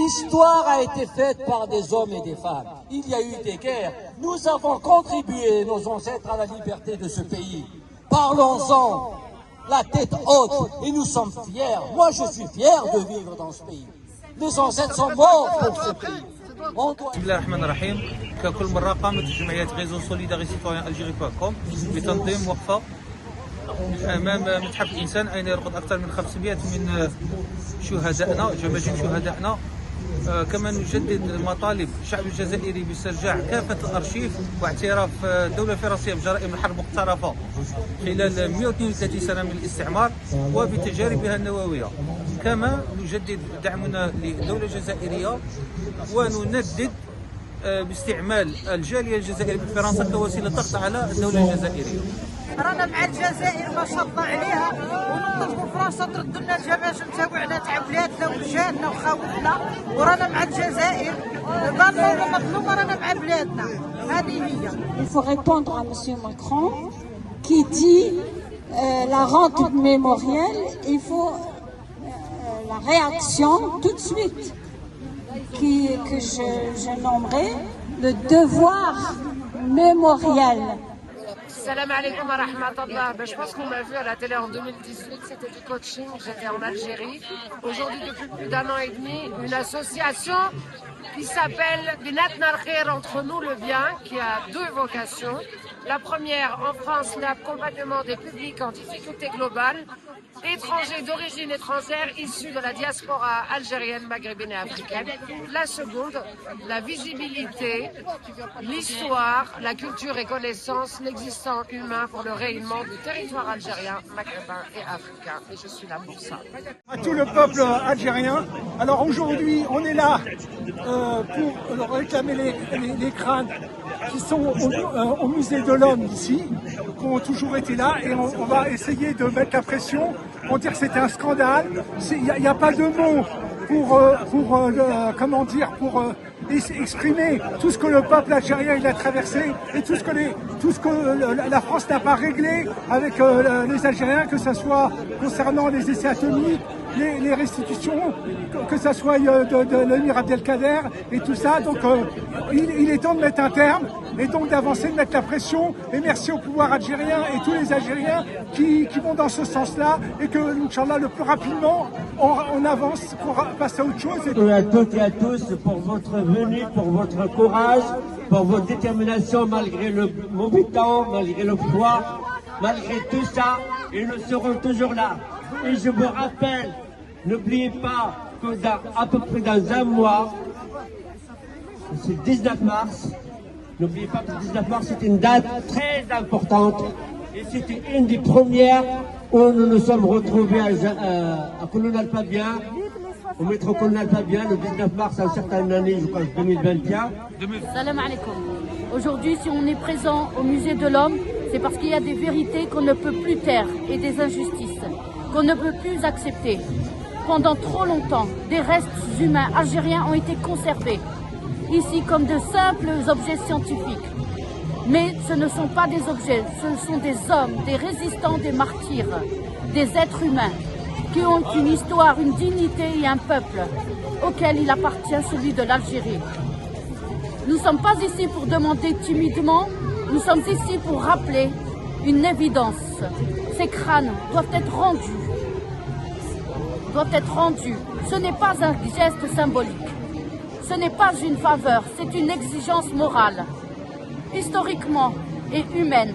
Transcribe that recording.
L'histoire a été faite par des hommes et des femmes. Il y a eu des guerres. Nous avons contribué, nos ancêtres, à la liberté de ce pays. Parlons-en, la tête haute, et nous sommes fiers. Moi, je suis fier de vivre dans ce pays. Les ancêtres sont morts pour ce pays. بسم الله الرحمن الرحيم. ككل مرة قامت جمعية غيزو سوليداري سيتويان الجيري كوم بتنظيم وقفة أمام متحف الإنسان أين يرقد أكثر من 500 من شهدائنا جماجم شهدائنا. كما نجدد مطالب الشعب الجزائري باسترجاع كافة الأرشيف واعتراف الدولة الفرنسية بجرائم الحرب مقترفة خلال 132 سنة من الاستعمار وبتجاربها النووية. كما نجدد دعمنا للدولة الجزائرية ونندد باستعمال الجالية الجزائرية بفرنسا كوسيلة ضغط على الدولة الجزائرية. رانا مع الجزائر ما شاء الله عليها، ونطلبوا فرنسا ترد لنا الجماجم تاوعنا تاع ولادنا وجدادنا وخاوتنا، ورانا مع الجزائر ضروري مظلومه رانا مع بلادنا. هذه هي. Il faut répondre à M. Macron qui dit la rente mémorielle, il faut la réaction tout de suite, que je nommerai le devoir mémoriel. Salam alaikum wa rahmatullah. Je pense qu'on m'a vu à la télé en 2018, c'était du coaching, j'étais en Algérie. Aujourd'hui, depuis plus d'1 an et demi, une association qui s'appelle Binat Narkher, entre nous le bien, qui a 2 vocations. La première, en France, l'accompagnement des publics en difficulté globale, étrangers d'origine étrangère issus de la diaspora algérienne, maghrébine et africaine. La seconde, la visibilité, l'histoire, la culture et connaissance, l'existant humain pour le rayonnement du territoire algérien, maghrébin et africain. Et je suis là pour ça. À tout le peuple algérien. Alors aujourd'hui, on est là pour réclamer les crânes qui sont au musée de l'homme ici, qui ont toujours été là, et on va essayer de mettre la pression pour dire que c'était un scandale. Il n'y a pas de mots pour exprimer tout ce que le peuple algérien il a traversé et tout ce que la France n'a pas réglé avec les Algériens, que ce soit concernant les essais atomiques, les restitutions, que ce soit de l'émir Abdelkader et tout ça. Donc il est temps de mettre un terme et donc d'avancer, de mettre la pression. Et merci au pouvoir algérien et tous les Algériens qui vont dans ce sens-là, et que, Inch'Allah, le plus rapidement, on avance pour passer à autre chose. À toutes et à tous pour votre venue, pour votre courage, pour votre détermination malgré le mauvais temps, malgré le froid, malgré tout ça, et nous serons toujours là. Et je vous rappelle, n'oubliez pas que à peu près dans 1 mois, c'est le 19 mars, n'oubliez pas que le 19 mars c'est une date très importante, et c'était une des premières où nous nous sommes retrouvés à Colonel Fabien, au métro Colonel Fabien, le 19 mars à une certaine année, je crois 2021. Salam alaikum. Aujourd'hui, si on est présent au musée de l'homme, c'est parce qu'il y a des vérités qu'on ne peut plus taire et des injustices qu'on ne peut plus accepter. Pendant trop longtemps, des restes humains algériens ont été conservés ici comme de simples objets scientifiques. Mais ce ne sont pas des objets, ce sont des hommes, des résistants, des martyrs, des êtres humains qui ont une histoire, une dignité et un peuple auquel il appartient, celui de l'Algérie. Nous ne sommes pas ici pour demander timidement, nous sommes ici pour rappeler une évidence. Ces crânes doivent être rendus. Ce n'est pas un geste symbolique. Ce n'est pas une faveur, c'est une exigence morale, historiquement et humaine.